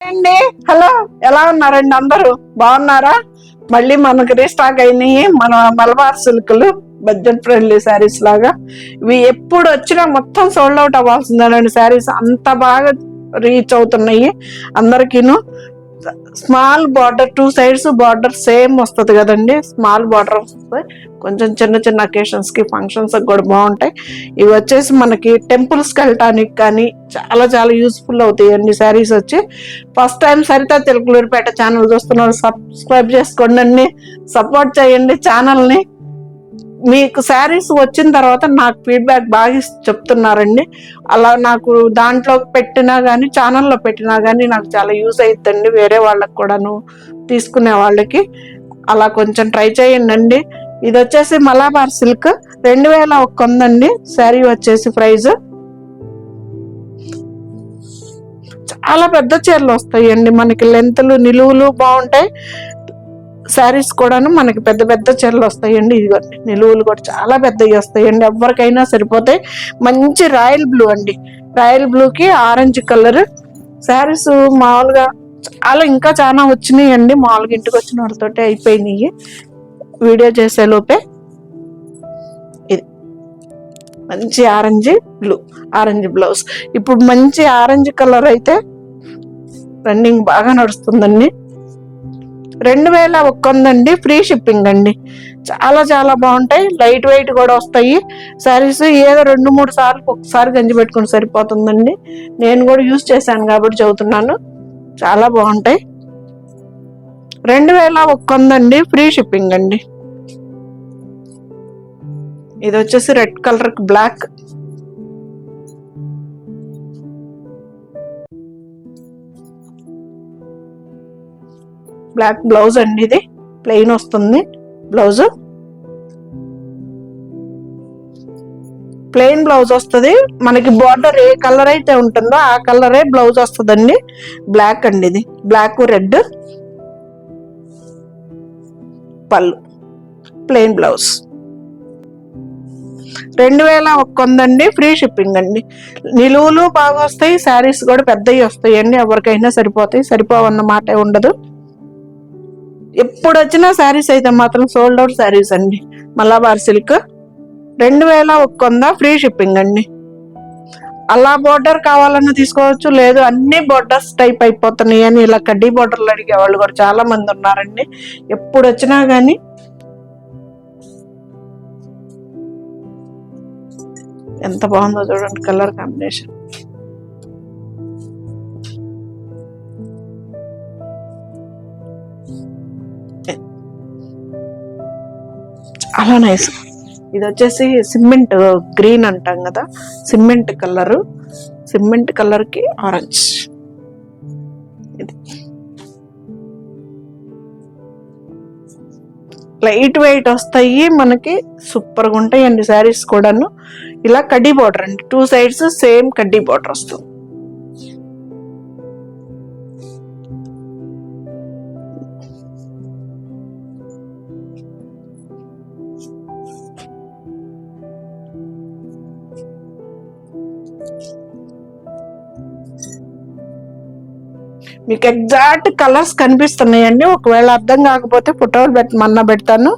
అండి. హలో, ఎలా ఉన్నారండి? అందరూ బాగున్నారా? మళ్ళీ మనకి రీస్టాక్ అయినాయి మన మలబార్ సిల్క్లు, బడ్జెట్ ఫ్రెండ్లీ శారీస్ లాగా. ఇవి ఎప్పుడు వచ్చినా మొత్తం సోల్డ్ అవుట్ అవ్వాల్సిందేనండి. శారీస్ అంత బాగా రీచ్ అవుతున్నాయి అందరికీను. Small border, 2 sides border same వస్తుంది కదండి. స్మాల్ బార్డర్ వస్తుంది, కొంచెం చిన్న చిన్న అకేషన్స్ కి, ఫంక్షన్స్ కూడా బాగుంటాయి. ఇవి వచ్చేసి మనకి టెంపుల్స్ కి వెళ్ళటానికి కానీ చాలా చాలా యూస్ఫుల్ అవుతాయి అన్ని శారీస్ వచ్చి. ఫస్ట్ టైం సరిత తెలుగులూరిపేట ఛానల్ చూస్తున్నారు, సబ్స్క్రైబ్ చేసుకోండి, అన్ని సపోర్ట్ చేయండి ఛానల్ని. మీకు శారీస్ వచ్చిన తర్వాత నాకు ఫీడ్బ్యాక్ బాగా చెప్తున్నారండి. అలా నాకు దాంట్లో పెట్టినా కానీ, ఛానల్లో పెట్టినా కానీ నాకు చాలా యూస్ అవుతుందండి. వేరే వాళ్ళకి కూడాను, తీసుకునే వాళ్ళకి అలా కొంచెం ట్రై చేయండి. ఇది వచ్చేసి మలబార్ సిల్క్ 2100 ఉందండి శారీ వచ్చేసి ప్రైజ్. చాలా పెద్ద చీరలు వస్తాయండి మనకి, లెంత్లు నిలువులు బాగుంటాయి. శారీస్ కూడాను మనకి పెద్ద పెద్ద చీరలు వస్తాయండి. ఇదిగోండి నిలువులు కూడా చాలా పెద్దవి వస్తాయండి, ఎవరికైనా సరిపోతాయి. మంచి రాయల్ బ్లూ అండి, రాయల్ బ్లూకి ఆరెంజ్ కలర్ శారీస్ మామూలుగా చాలా ఇంకా చాలా వచ్చినాయి అండి. మామూలుగా ఇంటికి వచ్చిన వాళ్ళతోటి అయిపోయినాయి వీడియో చేసే లోపే. ఇది మంచి ఆరెంజ్ బ్లూ, ఆరెంజ్ బ్లౌజ్. ఇప్పుడు మంచి ఆరెంజ్ కలర్ అయితే రన్నింగ్ బాగా నడుస్తుందండి. 2100 ఉందండి, ఫ్రీ షిప్పింగ్ అండి. చాలా చాలా బాగుంటాయి, లైట్ వెయిట్ కూడా వస్తాయి శారీస్. ఏదో 2-3 సార్లు ఒకసారి గంజి పెట్టుకుని సరిపోతుందండి. నేను కూడా యూజ్ చేశాను కాబట్టి చెబుతున్నాను, చాలా బాగుంటాయి. 2100 ఉందండి, ఫ్రీ షిప్పింగ్ అండి. ఇది వచ్చేసి red colour black, black blouse అండి. ఇది ప్లెయిన్ వస్తుంది బ్లౌజ్, ప్లెయిన్ బ్లౌజ్ వస్తుంది మనకి. బార్డర్ ఏ కలర్ అయితే ఉంటుందో ఆ కలరే బ్లౌజ్ వస్తుందండి. బ్లాక్ అండి, ఇది బ్లాక్ రెడ్ పళ్ళు, ప్లెయిన్ బ్లౌజ్. 2100 ఉందండి, ఫ్రీ షిప్పింగ్ అండి. నిలువులు బాగా వస్తాయి, శారీస్ కూడా పెద్దవి వస్తాయండి, ఎవరికైనా సరిపోతాయి. సరిపోవన్న మాటే ఉండదు. ఎప్పుడు వచ్చినా శారీస్ అయితే మాత్రం సోల్డ్ అవుట్ శారీస్ అండి. మలబార్ సిల్క్ 2100 ఉందా, ఫ్రీ షిప్పింగ్ అండి. అలా బోర్డర్ కావాలన్నా తీసుకోవచ్చు, లేదు అన్ని బోర్డర్స్ టైప్ అయిపోతున్నాయి అని ఇలా కడ్డీ బోర్డర్లు అడిగే వాళ్ళు కూడా చాలా మంది ఉన్నారండి. ఎప్పుడు వచ్చినా కానీ ఎంత బాగుందో చూడండి కలర్ కాంబినేషన్. చాలా నైస్. ఇది వచ్చేసి సిమెంట్ గ్రీన్ అంటాం కదా, సిమెంట్ కలర్, సిమెంట్ కలర్ కి ఆరెంజ్. ఇది లైట్ వెయిట్ వస్తాయి మనకి, సూపర్ గా ఉంటాయండి శారీస్ కూడాను. ఇలా కడ్డీ బార్డర్ అండి, 2 సైడ్స్ సేమ్ కడ్డీ బార్డర్ వస్తుంది. మీకు ఎగ్జాక్ట్ కలర్స్ కనిపిస్తున్నాయండి. ఒకవేళ అర్థం కాకపోతే ఫోటోలు పెట్టమన్నా పెడతాను.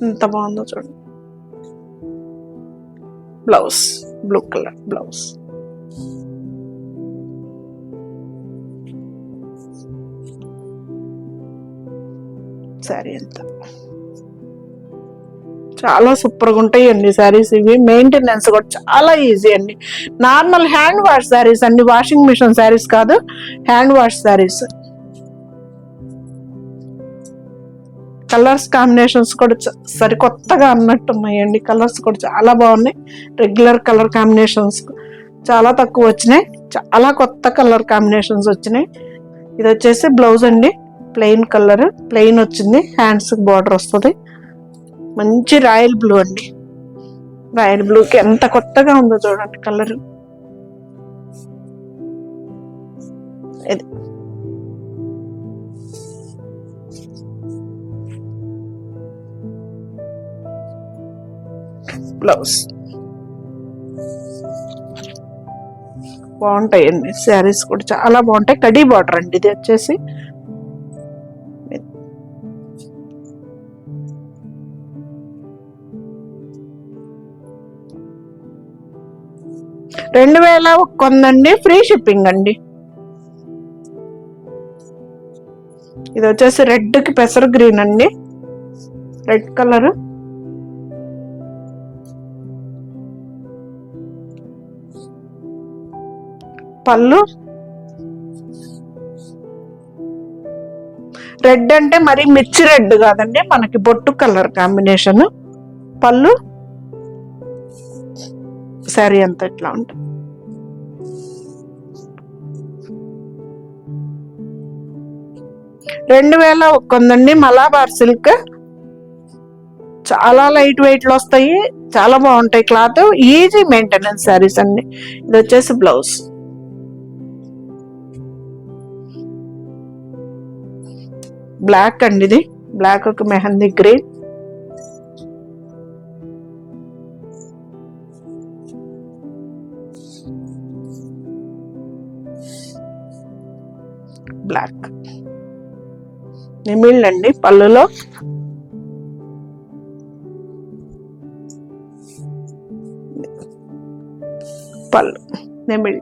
ఎంత బాగుందో చూడండి. Blouse blue colour blouse, sari అంతా చాలా సూపర్ గా ఉంటాయండి శారీస్. ఇవి మెయింటెనెన్స్ కూడా చాలా ఈజీ అండి. నార్మల్ హ్యాండ్ వాష్ శారీస్ అండి, వాషింగ్ మిషన్ శారీస్ కాదు, hand wash saris. Colours combinations కూడా సరికొత్తగా అన్నట్టున్నాయండి. కలర్స్ కూడా చాలా బాగున్నాయి. రెగ్యులర్ కలర్ కాంబినేషన్స్ చాలా తక్కువ వచ్చినాయి, చాలా కొత్త కలర్ కాంబినేషన్స్ వచ్చినాయి. ఇది వచ్చేసి బ్లౌజ్ అండి, ప్లెయిన్ కలర్, ప్లెయిన్ వచ్చింది, హ్యాండ్స్ బార్డర్ వస్తుంది. మంచి రాయల్ బ్లూ అండి, రాయల్ బ్లూకి ఎంత కొత్తగా ఉందో చూడండి కలర్. ఇది బ్లౌజ్. బాగుంటాయండి శారీస్ కూడా, చాలా బాగుంటాయి. కడీ బార్డర్ అండి ఇది వచ్చేసి. 2100 అండి, ఫ్రీ షిప్పింగ్ అండి. ఇది వచ్చేసి రెడ్ కి పెసర్ గ్రీన్ అండి, రెడ్ కలర్. పళ్ళు రెడ్ అంటే మరి మిర్చి రెడ్ కాదండి, మనకి బొట్టు కలర్ కాంబినేషన్. పళ్ళు శారీ అంతా ఇట్లా ఉంటుంది. $2100 మలాబార్ సిల్క్. చాలా లైట్ వెయిట్ లో వస్తాయి, చాలా బాగుంటాయి. క్లాత్ ఈజీ మెయింటెనెన్స్ శారీస్ అండి. ఇది వచ్చేసి బ్లౌజ్. బ్లాక్ అండి, ఇది బ్లాక్ ఒక మెహందీ గ్రీన్. బ్లాక్ నిమిళ్ళండి పళ్ళులో. పళ్ళు నిమిళ్.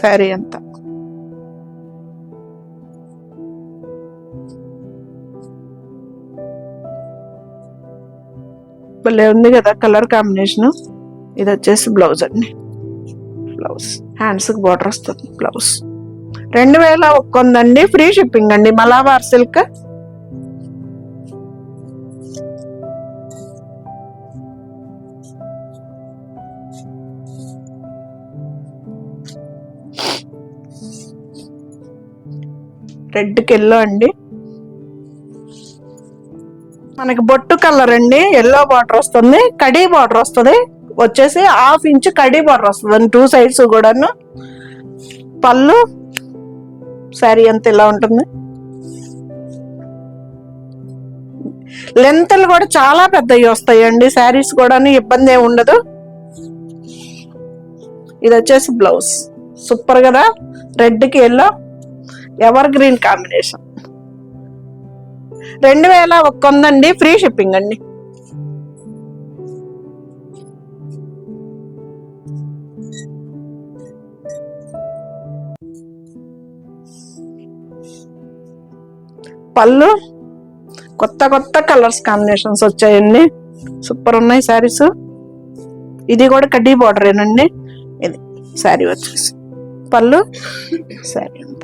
శారీ అంతా భలే ఉంది కదా కలర్ కాంబినేషన్. ఇది వచ్చేసి బ్లౌజ్ అండి. బ్లౌజ్ హ్యాండ్స్ కి బార్డర్ వస్తుంది. బ్లౌజ్ 2100 అండి, ఫ్రీ షిప్పింగ్ అండి. మలాబార్ సిల్క్. రెడ్ కి ఎల్లో అండి, మనకి బొట్టు కలర్ అండి. ఎల్లో బార్డర్ వస్తుంది, కడీ బార్డర్ వస్తుంది. వచ్చేసి 1/2 ఇంచ్ కడీ బార్డర్ వస్తుంది 2 సైడ్స్ కూడాను. పళ్ళు శారీ అంతా ఇలా ఉంటుంది. లెంత్లు కూడా చాలా పెద్దవి వస్తాయండి శారీస్ కూడా, ఇబ్బంది ఏమి ఉండదు. ఇది వచ్చేసి బ్లౌజ్. సూపర్ కదా, రెడ్ కి ఎల్లో ఎవర్ గ్రీన్ కాంబినేషన్. 2100 అండి, ఫ్రీ షిప్పింగ్ అండి. పళ్ళు కొత్త కొత్త కలర్స్ కాంబినేషన్స్ వచ్చాయండి, సూపర్ ఉన్నాయి శారీస్. ఇది కూడా కడ్డీ బార్డరేనండి. ఇది శారీ వచ్చేసి పళ్ళు, శారీ అంతా.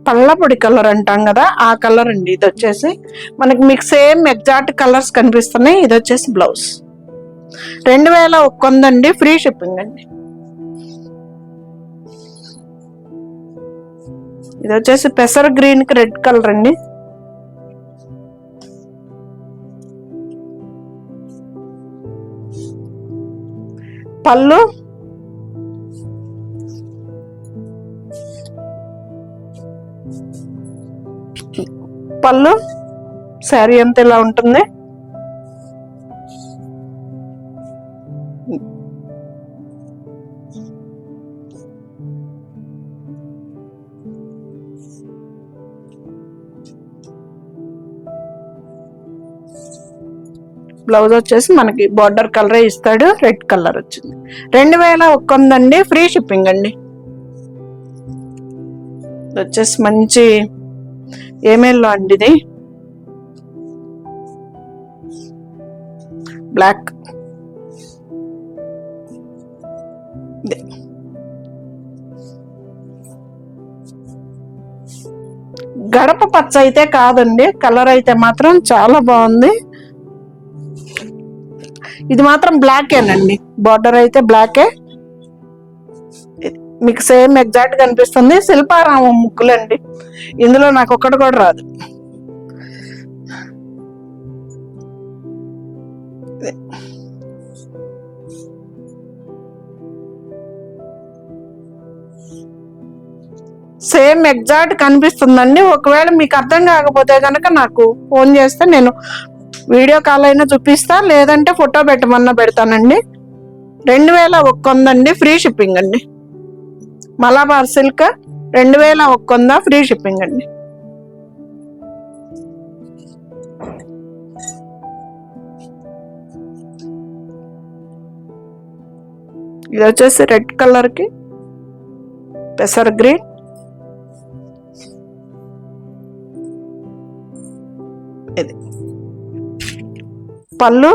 పళ్ళపొడి కలర్ అంటాం కదా, ఆ కలర్ అండి. ఇది వచ్చేసి మనకి మీకు సేమ్ ఎగ్జాక్ట్ కలర్స్ కనిపిస్తున్నాయి. ఇది వచ్చేసి బ్లౌజ్. 2100 అండి, ఫ్రీ షిప్పింగ్ అండి. ఇది వచ్చేసి పెసర్ గ్రీన్ కి రెడ్ కలర్ అండి. పళ్ళు పళ్ళు శారీ అంతా ఇలా ఉంటుంది. బ్లౌజ్ వచ్చేసి మనకి బార్డర్ కలరే ఇస్తాడు, రెడ్ కలర్ వచ్చింది. 2100 అండి, ఫ్రీ షిప్పింగ్ అండి. వచ్చేసి మంచి ఏమేల్లో అండి, ఇది బ్లాక్. గడప పచ్చ అయితే కాదండి, కలర్ అయితే మాత్రం చాలా బాగుంది. ఇది మాత్రం బ్లాకేనండి, బార్డర్ అయితే బ్లాకే. మీకు సేమ్ ఎగ్జాక్ట్ కనిపిస్తుంది. శిల్పారామం ముగ్గులండి, ఇందులో నాకు ఒక్కటి కూడా రాదు. సేమ్ ఎగ్జాక్ట్ కనిపిస్తుందండి. ఒకవేళ మీకు అర్థం కాకపోతే కనుక నాకు ఫోన్ చేస్తే నేను వీడియో కాల్ అయినా చూపిస్తా, లేదంటే ఫోటో పెట్టమన్నా పెడతానండి. 2100 అండి, ఫ్రీ షిప్పింగ్ అండి. మలబార్ సిల్క్ 2100 ఫ్రీ షిప్పింగ్ అండి. ఇది వచ్చేసి రెడ్ కలర్ కి పెసర్ గ్రీన్, ఇది పళ్ళు,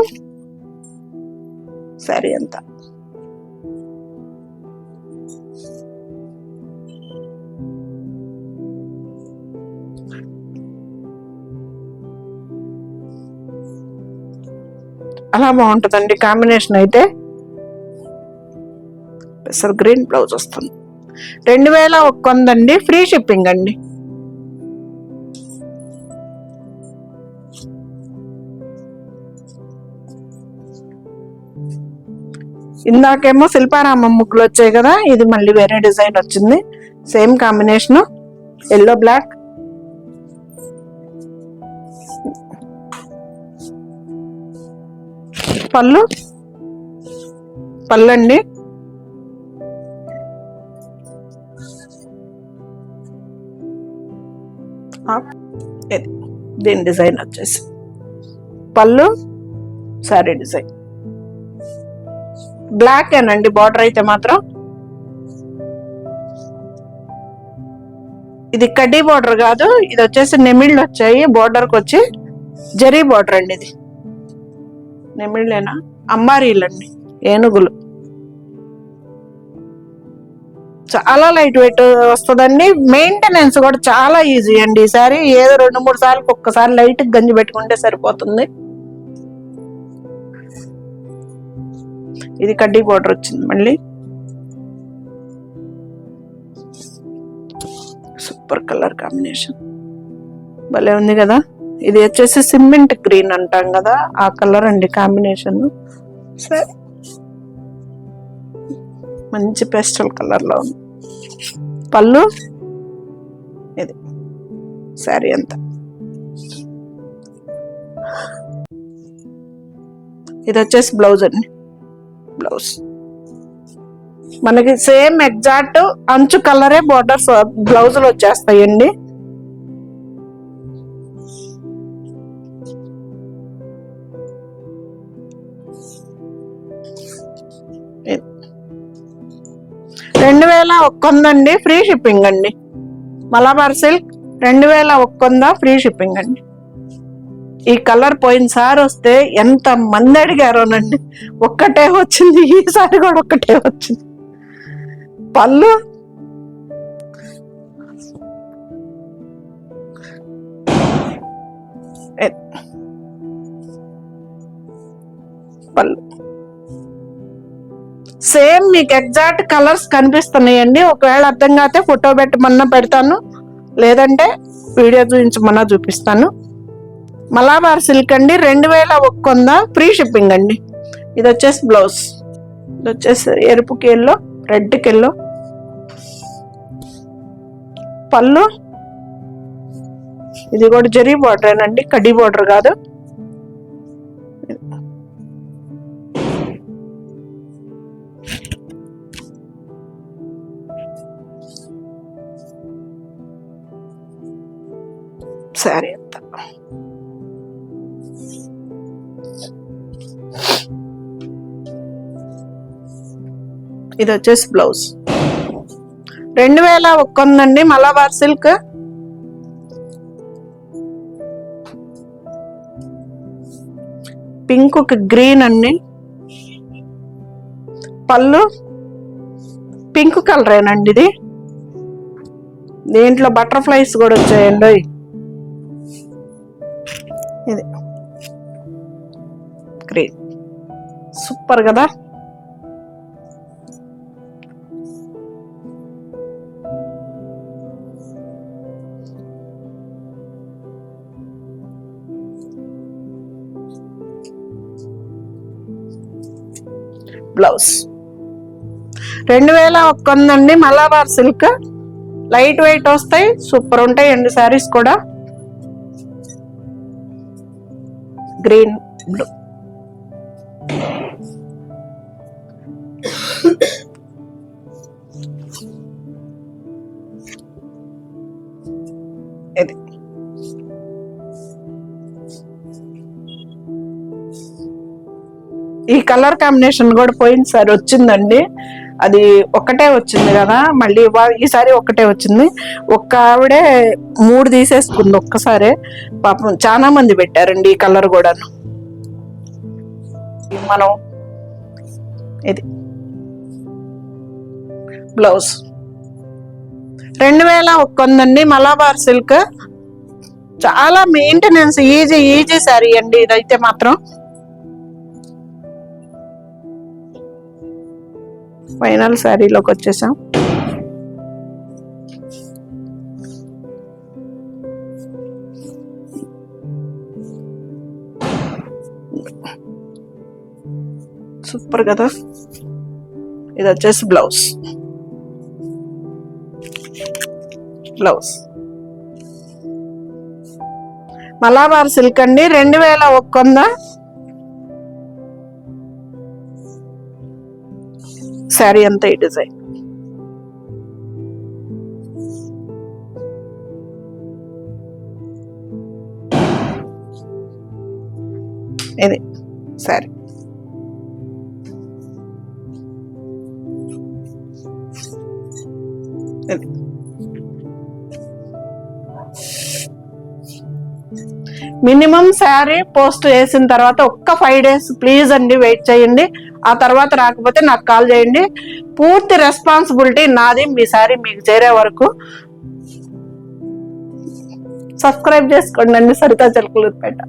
సారీ అంతా. అలా బాగుంటుందండి కాంబినేషన్ అయితే. పెసర్ గ్రీన్ బ్లౌజ్ వస్తుంది. 2100 అండి, ఫ్రీ షిప్పింగ్ అండి. ఇందాకేమో శిల్పారామం ముగ్గులు వచ్చాయి కదా, ఇది మళ్ళీ వేరే డిజైన్ వచ్చింది. Same combination, yellow black. పళ్ళు అండి, దీని డిజైన్ వచ్చేసి పళ్ళు, సారీ డిజైన్ బ్లాక్ ఏనండి. బార్డర్ అయితే మాత్రం ఇది కడ్డీ బార్డర్ కాదు, ఇది వచ్చేసి నెమిళ్ళు వచ్చాయి బార్డర్కి వచ్చి. జరీ బార్డర్ అండి ఇది. నెమిళ్ళేనా, అంబారీలండి, ఏనుగులు. చాలా లైట్ వెయిట్ వస్తుందండి. మెయింటెనెన్స్ కూడా చాలా ఈజీ అండి. ఈసారి ఏదో 2-3 సార్లు ఒక్కసారి లైట్ గంజి పెట్టుకుంటే సరిపోతుంది. ఇది కడ్డీ బోర్డర్ వచ్చింది మళ్ళీ. సూపర్ కలర్ కాంబినేషన్, భలే ఉంది కదా. ఇది వచ్చేసి సిమెంట్ గ్రీన్ అంటాం కదా, ఆ కలర్ అండి కాంబినేషన్. సరే, మంచి పేస్టల్ కలర్ లో ఉంది. పళ్ళు, ఇది శారీ అంతా. ఇది వచ్చేసి బ్లౌజ్ అండి. బ్లౌజ్ మనకి సేమ్ ఎగ్జాక్ట్ అంచు కలరే బోర్డర్స్ బ్లౌజులు వచ్చేస్తాయండి. $2100 ఫ్రీ షిప్పింగ్ అండి. మలబార్ సిల్క్ 2100 ఫ్రీ షిప్పింగ్ అండి. ఈ కలర్ పోయినసారి వస్తే ఎంత మంది అడిగారోనండి, ఒక్కటే వచ్చింది. ఈసారి కూడా ఒక్కటే వచ్చింది. పళ్ళు, పళ్ళు సేమ్ మీకు ఎగ్జాక్ట్ కలర్స్ కనిపిస్తున్నాయండి. ఒకవేళ అర్థం కాకపోతే ఫోటో పెట్టమన్నా పెడతాను, లేదంటే వీడియో చూపించమన్నా చూపిస్తాను. మలబార్ సిల్క్ అండి, 2100 ఫ్రీ షిప్పింగ్ అండి. ఇది వచ్చేసి బ్లౌజ్, ఇది వచ్చేసి ఎరుపుకి ఎల్లో, రెడ్కి ఎల్లో. పళ్ళు, ఇది కూడా జరీ బార్డర్ అండి, కడ్డీ బార్డర్ కాదు. శారీ అంతా. ఇది వచ్చేసి బ్లౌజ్. 2100 అండి, మలబార్ సిల్క్. పింక్ ఒక గ్రీన్ అండి. పళ్ళు పింక్ కలరేనండి ఇది. దీంట్లో బటర్ఫ్లైస్ కూడా వచ్చాయండి. ఇది గ్రీన్, సూపర్ కదా. బ్లౌజ్ 2100 అండి. మలబార్ సిల్క్ లైట్ వెయిట్ వస్తాయి, సూపర్ ఉంటాయండి శారీస్ కూడా. గ్రీన్ బ్లూ ఇది ఈ కలర్ కాంబినేషన్ కూడా పోయినసారి వచ్చిందండి, అది ఒక్కటే వచ్చింది కదా, మళ్ళీ ఈసారి ఒక్కటే వచ్చింది. ఒక్క ఆవిడే 3 తీసేసుకుంది ఒక్కసారే. పాపం చాలా మంది పెట్టారండి ఈ కలర్ కూడాను. మనం ఇది బ్లౌజ్ 2100 అండి. మలబార్ సిల్క్ చాలా మెయింటెనెన్స్, ఈజీ శారీ అండి ఇదైతే మాత్రం. ఫైనల్ శారీలోకి వచ్చేసాం. సూపర్ కదా. ఇది వచ్చేసి బ్లౌజ్ మలబార్ సిల్క్ అండి. 2100 శారీ అంతా ఈ డిజైన్. ఇది శారీ. మినిమం శారీ పోస్ట్ చేసిన తర్వాత ఒక్క 5 days ప్లీజ్ అండి వెయిట్ చేయండి. ఆ తర్వాత రాకపోతే నాకు కాల్ చేయండి. పూర్తి రెస్పాన్సిబిలిటీ నాది. మీ శారీ మీకు చేరే వరకు సబ్స్క్రైబ్ చేసుకోండి అండి. సరితా చిలకలూరిపేట.